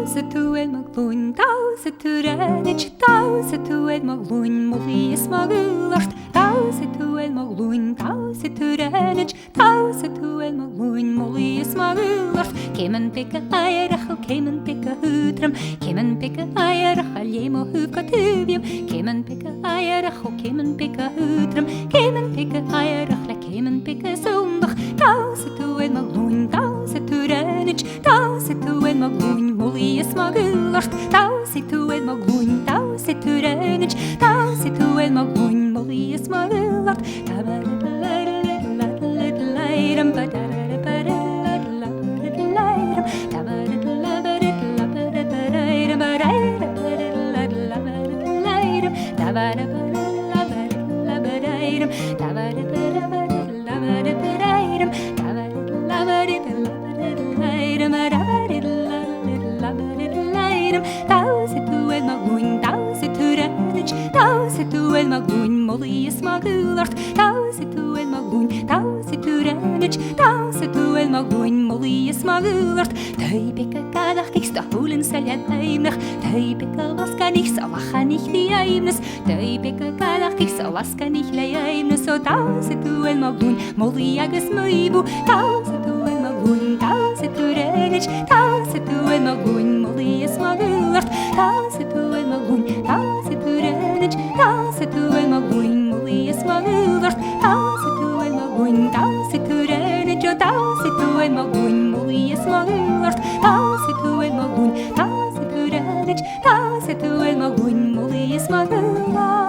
Tausa tu el maglún, tausa tu renich, tausa tu el maglún, molly is magulast, tausa tu el maglún, tausa tu renich, tausa tu el maglún, molly is magulast. Kemen picka aierach, kemen picka hutram, kemen picka aierach, aljemo huvkatuvium, kemen picka aierach, kemen picka hutram, kemen picka aierach, la kemen picka zombach, tausa tu el maglún, tausa tu renich, tausa tu el maglún, molly is magulast, tausa tu el maglún, tausa tu renich, tausa tu el maglún, molly is magulast. Tausa tu el maglún, tausa tu renich, tausa tu el maglún, molly is magulast, tausa tu el maglún, tausa tu renich, tausa tu el maglún, molly is magulast. Tei picka kadach kiks da holen selja heimlich, tei picka was kan ich so wachen ich die heimnis, tei picka kadach kiks so was kan ich lei heimnis, so tausa tu el maglún, molly agus muibu, tausa tu el maglún, tausa tu renich, tausa tu el maglún, molly is magulast, tausa tu el maglún, tausa tu renich, tausa tu el maglún, molly is magulast, tausa tu el maglún, tausa tu renich, tausa tu el maglún, molly is magulast, tausa tu el maglún, tausa tu renich, tausa tu el maglún, molly is magulast.